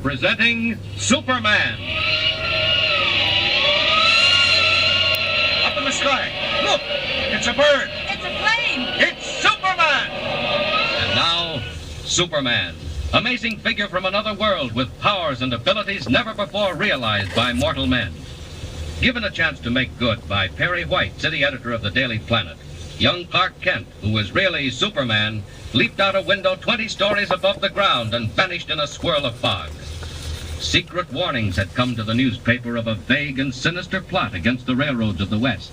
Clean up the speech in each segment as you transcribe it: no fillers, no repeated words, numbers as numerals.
presenting Superman. Up in the sky. Look, it's a bird. It's a plane. It's Superman. And now, Superman. Amazing figure from another world with powers and abilities never before realized by mortal men. Given a chance to make good by Perry White, city editor of the Daily Planet, young Clark Kent, who was really Superman, leaped out a window 20 stories above the ground and vanished in a swirl of fog. Secret warnings had come to the newspaper of a vague and sinister plot against the railroads of the West.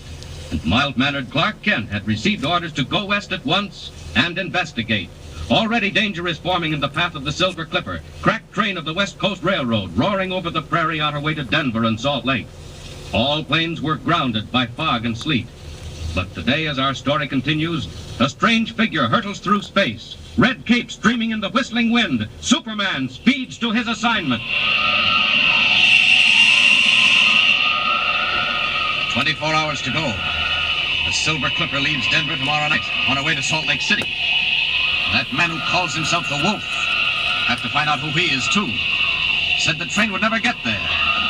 And mild-mannered Clark Kent had received orders to go west at once and investigate. Already danger is forming in the path of the Silver Clipper, cracked train of the West Coast Railroad, roaring over the prairie on her way to Denver and Salt Lake. All planes were grounded by fog and sleet. But today, as our story continues, a strange figure hurtles through space. Red cape streaming in the whistling wind. Superman speeds to his assignment. 24 hours to go. The Silver Clipper leaves Denver tomorrow night on her way to Salt Lake City. That man who calls himself the Wolf, have to find out who he is, too. Said the train would never get there.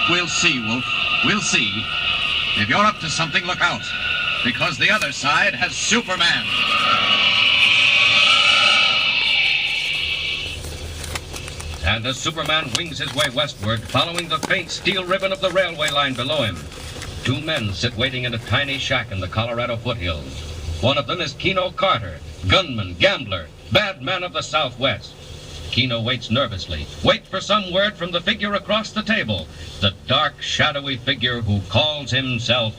We'll see, Wolf. We'll see. If you're up to something, look out. Because the other side has Superman. And as Superman wings his way westward, following the faint steel ribbon of the railway line below him, two men sit waiting in a tiny shack in the Colorado foothills. One of them is Keno Carter, gunman, gambler, bad man of the Southwest. Keno waits nervously, waits for some word from the figure across the table, the dark, shadowy figure who calls himself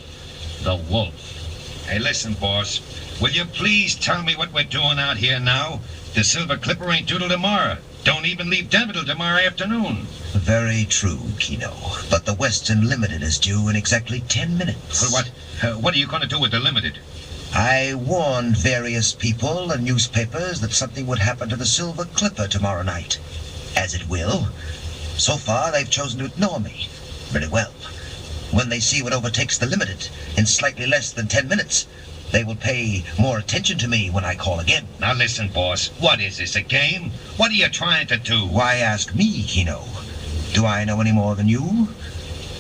the Wolf. Hey, listen, boss. Will you please tell me what we're doing out here now? The Silver Clipper ain't due till tomorrow. Don't even leave Denver till tomorrow afternoon. Very true, Keno. But the Western Limited is due in exactly 10 minutes. Well, what are you going to do with the Limited? I warned various people and newspapers that something would happen to the Silver Clipper tomorrow night. As it will. So far, they've chosen to ignore me. Very well. When they see what overtakes the Limited in slightly less than 10 minutes, they will pay more attention to me when I call again. Now listen, boss. What is this, a game? What are you trying to do? Why ask me, Keno? Do I know any more than you?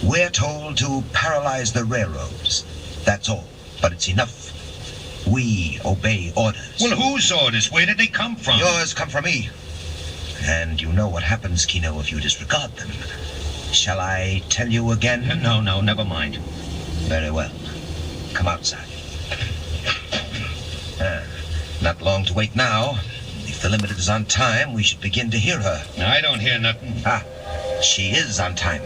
We're told to paralyze the railroads. That's all. But it's enough. We obey orders. Well, whose orders? Where did they come from? Yours come from me. And you know what happens, Keno, if you disregard them. Shall I tell you again? No, never mind. Very well. Come outside. Not long to wait now. If the Limited is on time, we should begin to hear her. I don't hear nothing. She is on time.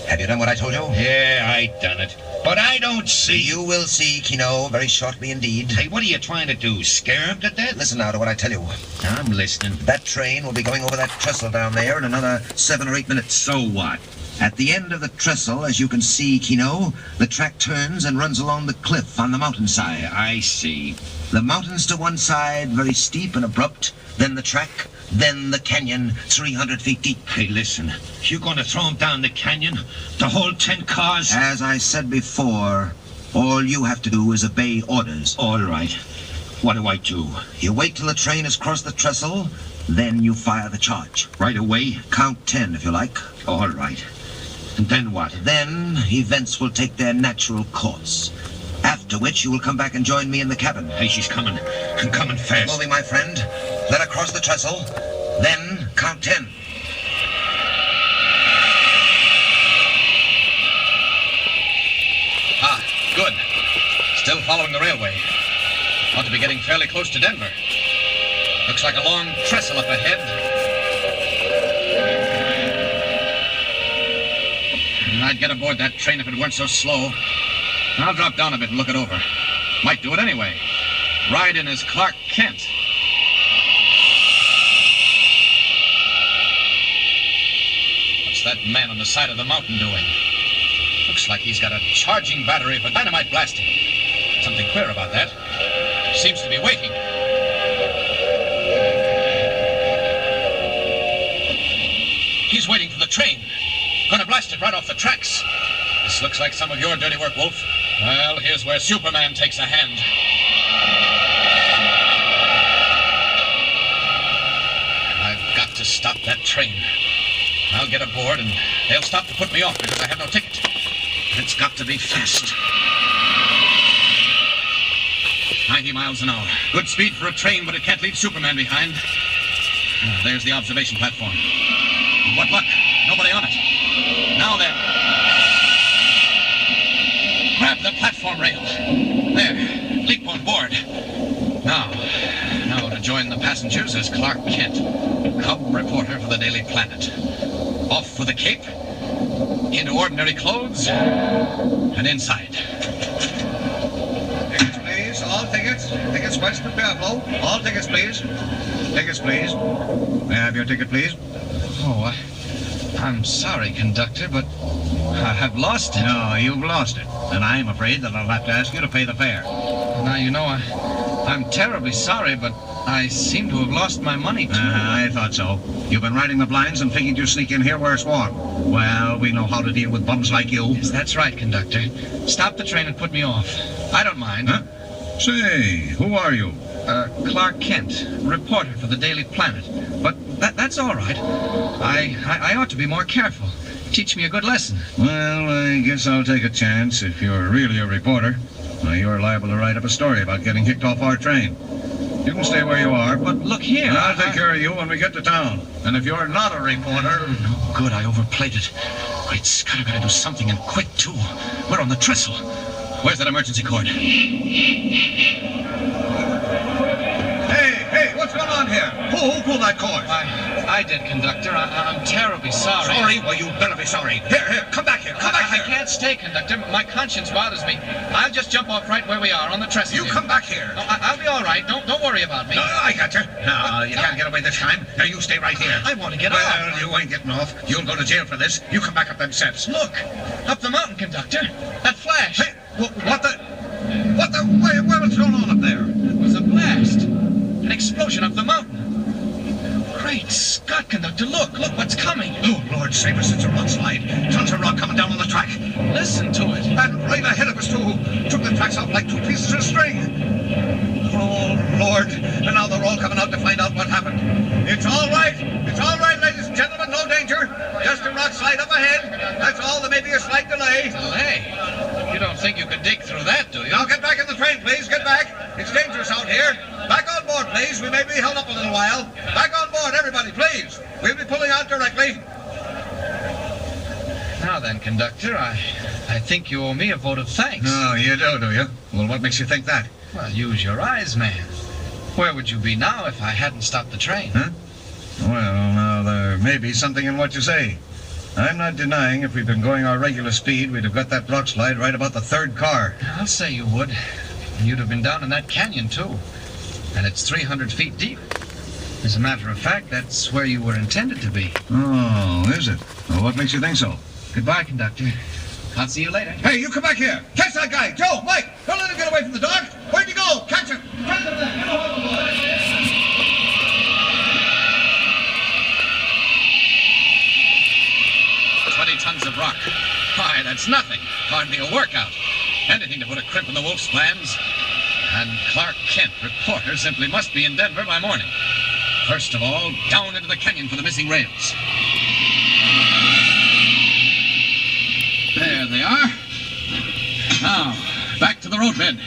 Have you done what I told you? Yeah, I done it. But I don't see... You will see, Keno, very shortly indeed. Hey, what are you trying to do? Scare him to death? Listen now to what I tell you. I'm listening. That train will be going over that trestle down there in another 7 or 8 minutes. So what? At the end of the trestle, as you can see, Keno, the track turns and runs along the cliff on the mountainside. I see. The mountains to one side, very steep and abrupt. Then the track, then the canyon, 300 feet deep. Hey, listen. You going to throw him down the canyon? The whole 10 cars? As I said before, all you have to do is obey orders. All right. What do I do? You wait till the train has crossed the trestle, then you fire the charge. Right away? Count 10, if you like. All right. And then what? Then events will take their natural course. After which you will come back and join me in the cabin. Hey, she's coming. I'm coming fast. Moving, my friend. Let her cross the trestle. Then count 10. Good. Still following the railway. Ought to be getting fairly close to Denver. Looks like a long trestle up ahead. I'd get aboard that train if it weren't so slow. I'll drop down a bit and look it over. Might do it anyway. Ride in as Clark Kent. What's that man on the side of the mountain doing? Looks like he's got a charging battery for dynamite blasting. Something queer about that. Seems to be waiting. He's waiting for the train. Gonna blast it right off the tracks. This looks like some of your dirty work, Wolf. Well, here's where Superman takes a hand. I've got to stop that train. I'll get aboard, and they'll stop to put me off because I have no ticket. It's got to be fast. 90 miles an hour. Good speed for a train, but it can't leave Superman behind. There's the observation platform. What luck? Nobody on it. Now then. Grab the platform rail. There. Leap on board. Now to join the passengers is Clark Kent, cub reporter for the Daily Planet. Off for the Cape, into ordinary clothes, and inside. Tickets, please. All tickets. Tickets west of Pueblo. All tickets, please. Tickets, please. May I have your ticket, please? Oh, I'm sorry, conductor, but I have lost it. No, you've lost it. And I'm afraid that I'll have to ask you to pay the fare. Now, you know, I'm terribly sorry, but I seem to have lost my money, too. I thought so. You've been riding the blinds and figured you'd sneak in here where it's warm. Well, we know how to deal with bums like you. Yes, that's right, conductor. Stop the train and put me off. I don't mind. Huh? Say, who are you? Clark Kent, reporter for the Daily Planet. But that's all right. I ought to be more careful. Teach me a good lesson. Well, I guess I'll take a chance. If you're really a reporter, you're liable to write up a story about getting kicked off our train. You can stay where you are, but look here. I'll take care of you when we get to town. And if you're not a reporter... No good, I overplayed it. Great Scott, I gotta do something, and quick, too. We're on the trestle. Where's that emergency cord? Hey, what's going on here? Who pulled that cord? I did, conductor. I'm terribly sorry. Sorry? Well, you better be sorry. Here, come back here. Come back here. I can't stay, conductor. My conscience bothers me. I'll just jump off right where we are on the trestle. You come back here. No, I'll be all right. Don't worry about me. No, I got you. No, you can't get away this time. Now, you stay right here. I want to get off. Well, you ain't getting off. You'll go to jail for this. You come back up them steps. Look, up the mountain, conductor. That flash. Hey, what the... What's going on up there? It was a blast. An explosion up the mountain. Great Scott, conductor, look what's coming. Oh, Lord save us, it's a rock slide. Tons of rock coming down on the track. Listen to it. And right ahead of us, too. Took the tracks out like two pieces of string. Oh, Lord. And now they're all coming out to find out what happened. It's all right, ladies and gentlemen, no danger. Just a rock slide up ahead. That's all, there may be a slight delay. Delay? You don't think you could dig through that, do you? Now get back in the train, please, get back. It's dangerous out here. Back on board, please. We may be held up a little while. Back on board, everybody, please. We'll be pulling out directly. Now then, conductor, I think you owe me a vote of thanks. Oh, you do you? Well, what makes you think that? Well, use your eyes, man. Where would you be now if I hadn't stopped the train? Huh? Well, now, there may be something in what you say. I'm not denying if we'd been going our regular speed, we'd have got that rock slide right about the third car. I'll say you would. And you'd have been down in that canyon, too. And it's 300 feet deep. As a matter of fact, that's where you were intended to be. Oh, is it? Well, what makes you think so? Goodbye, conductor. I'll see you later. Hey, you come back here. Catch that guy. Joe, Mike, don't let him get away from the dog. Where'd you go? Catch him. Catch him then. Get a hold of him. 20 tons of rock. Why, that's nothing. Hardly a workout. Anything to put a crimp in the Wolf's plans. And Clark Kent, reporter, simply must be in Denver by morning. First of all, down into the canyon for the missing rails. There they are. Now, back to the roadbed.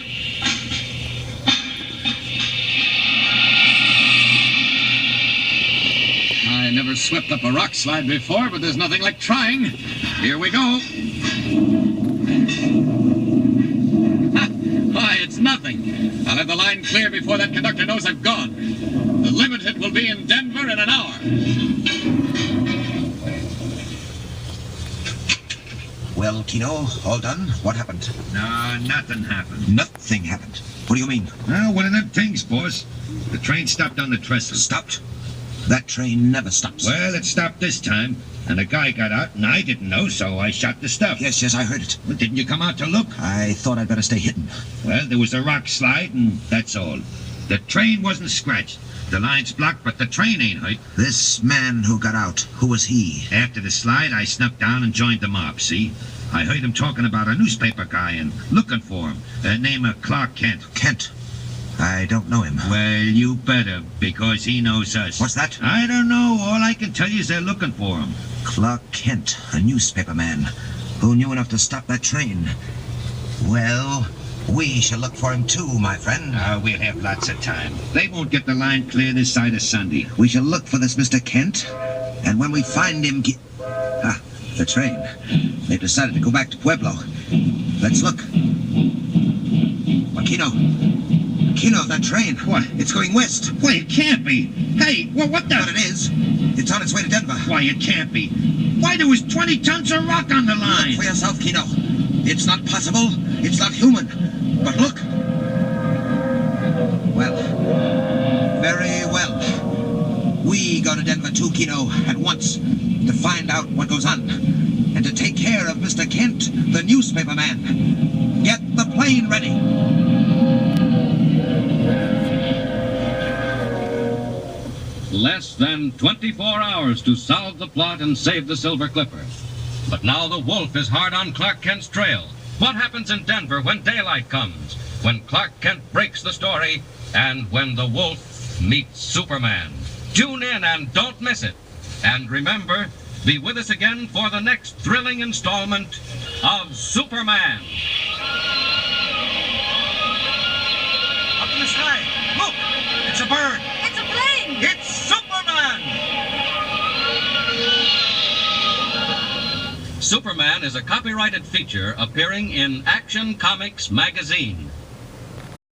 I never swept up a rock slide before, but there's nothing like trying. Here we go. Why, it's nothing. I'll have the line clear before that conductor knows I've gone. The Limited will be in Denver in an hour. Well, Kino, all done? What happened? No, nothing happened. Nothing happened. What do you mean? Well, one of them things, boss. The train stopped on the trestle. Stopped? That train never stops. Well, it stopped this time, and a guy got out, and I didn't know, so I shot the stuff. Yes, I heard it. Well, didn't you come out to look? I thought I'd better stay hidden. Well, there was a rock slide, and that's all. The train wasn't scratched. The line's blocked, but the train ain't hurt. This man who got out, who was he? After the slide, I snuck down and joined the mob, see? I heard him talking about a newspaper guy and looking for him. Name of Clark Kent. Kent? I don't know him. Well, you better, because he knows us. What's that? I don't know. All I can tell you is they're looking for him. Clark Kent, a newspaper man, who knew enough to stop that train. Well, we shall look for him too, my friend. We'll have lots of time. They won't get the line clear this side of Sunday. We shall look for this Mr. Kent, and when we find him... the train. They've decided to go back to Pueblo. Let's look. Kino, that train. What? It's going west. Why, it can't be. Hey, well, what the... But it is. It's on its way to Denver. Why, it can't be. Why, there was 20 tons of rock on the line. Look for yourself, Kino. It's not possible. It's not human. But look. Well, very well. We go to Denver too, Kino, at once, to find out what goes on, and to take care of Mr. Kent, the newspaper man. Get the plane ready. Less than 24 hours to solve the plot and save the Silver Clipper. But now the wolf is hard on Clark Kent's trail. What happens in Denver when daylight comes? When Clark Kent breaks the story, and when the wolf meets Superman. Tune in and don't miss it. And remember, be with us again for the next thrilling installment of Superman. Up in the sky. Look! It's a bird. It's a plane! It's Superman! Superman is a copyrighted feature appearing in Action Comics magazine.